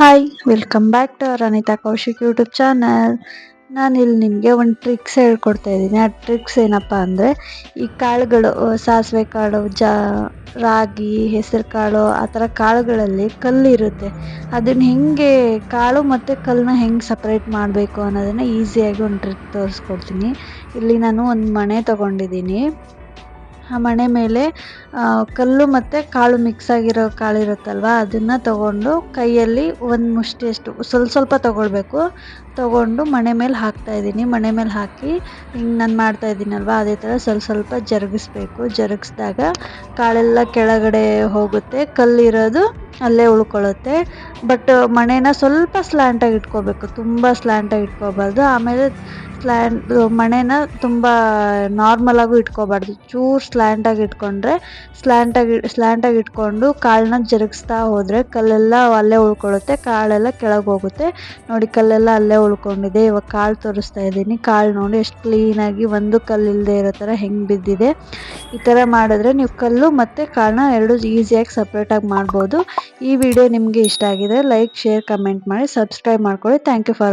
Hi welcome back to our Anita Kaushik YouTube channel. ನಾನಿಲ್ಲಿ ನಿಮಗೆ ಒಂದು ಟ್ರಿಕ್ಸ್ ಹೇಳ್ಕೊಡ್ತಾ ಇದ್ದೀನಿ. ಆ ಟ್ರಿಕ್ಸ್ ಏನಪ್ಪ ಅಂದರೆ, ಈ ಕಾಳುಗಳು ಸಾಸಿವೆ ಕಾಳು, ರಾಗಿ, ಹೆಸರು ಕಾಳು ಆ ಥರ ಕಾಳುಗಳಲ್ಲಿ ಕಲ್ಲಿರುತ್ತೆ. ಅದನ್ನು ಹೆಂಗೆ ಕಾಳು ಮತ್ತು ಕಲ್ಲನ್ನ ಹೆಂಗೆ ಸಪ್ರೇಟ್ ಮಾಡಬೇಕು ಅನ್ನೋದನ್ನು ಈಸಿಯಾಗಿ ಒಂದು ಟ್ರಿಕ್ ತೋರಿಸ್ಕೊಡ್ತೀನಿ. ಇಲ್ಲಿ ನಾನು ಒಂದು ಮಣೆ ತೊಗೊಂಡಿದ್ದೀನಿ. ಆ ಮಣೆ ಮೇಲೆ ಕಲ್ಲು ಮತ್ತು ಕಾಳು ಮಿಕ್ಸ್ ಆಗಿರೋ ಕಾಳಿರುತ್ತಲ್ವ, ಅದನ್ನು ತಗೊಂಡು ಕೈಯಲ್ಲಿ ಒಂದು ಮುಷ್ಟಿಯಷ್ಟು ಸ್ವಲ್ಪ ತೊಗೊಳ್ಬೇಕು. ತೊಗೊಂಡು ಮಣೆ ಮೇಲೆ ಹಾಕ್ತಾಯಿದ್ದೀನಿ. ಮಣೆ ಮೇಲೆ ಹಾಕಿ ಹಿಂಗೆ ನಾನು ಮಾಡ್ತಾಯಿದ್ದೀನಲ್ವ, ಅದೇ ಥರ ಸ್ವಲ್ಪ ಜರುಗಿಸ್ಬೇಕು. ಜರುಗಿಸ್ದಾಗ ಕಾಳೆಲ್ಲ ಕೆಳಗಡೆ ಹೋಗುತ್ತೆ, ಕಲ್ಲಿರೋದು ಅಲ್ಲೇ ಉಳ್ಕೊಳ್ಳುತ್ತೆ. ಬಟ್ ಮಣೆನ ಸ್ವಲ್ಪ ಸ್ಲ್ಯಾಂಟಾಗಿ ಇಟ್ಕೋಬೇಕು, ತುಂಬ ಸ್ಲ್ಯಾಂಟಾಗಿ ಇಟ್ಕೋಬಾರ್ದು. ಆಮೇಲೆ ಮಣೆನ ತುಂಬ ನಾರ್ಮಲಾಗೂ ಇಟ್ಕೋಬಾರ್ದು, ಚೂರು ಸ್ಲ್ಯಾಂಟಾಗಿ ಇಟ್ಕೊಂಡ್ರೆ ಸ್ಲ್ಯಾಂಟಾಗಿ ಇಟ್ಕೊಂಡು ಕಾಳನ್ನ ಜರುಗಿಸ್ತಾ ಹೋದರೆ ಕಲ್ಲೆಲ್ಲ ಅಲ್ಲೇ ಉಳ್ಕೊಳ್ಳುತ್ತೆ, ಕಾಳೆಲ್ಲ ಕೆಳಗೆ ಹೋಗುತ್ತೆ. ನೋಡಿ, ಕಲ್ಲೆಲ್ಲ ಅಲ್ಲೇ ಉಳ್ಕೊಂಡಿದೆ. ಇವಾಗ ಕಾಳು ತೋರಿಸ್ತಾ ಇದ್ದೀನಿ. ಕಾಳು ನೋಡಿ ಎಷ್ಟು ಕ್ಲೀನಾಗಿ ಒಂದು ಕಲ್ಲಿಲ್ಲದೆ ಇರೋ ಥರ ಹೆಂಗೆ ಬಿದ್ದಿದೆ. ಈ ಥರ ಮಾಡಿದ್ರೆ ನೀವು ಕಲ್ಲು ಮತ್ತು ಕಾಳನ್ನ ಎರಡು ಈಸಿಯಾಗಿ ಸಪ್ರೇಟಾಗಿ ಮಾಡ್ಬೋದು. ಈ ವಿಡಿಯೋ ನಿಮಗೆ ಇಷ್ಟ ಆಗಿದೆ ಲೈಕ್, ಶೇರ್, ಕಮೆಂಟ್ ಮಾಡಿ, ಸಬ್ಸ್ಕ್ರೈಬ್ ಮಾಡ್ಕೊಳ್ಳಿ. Thank you for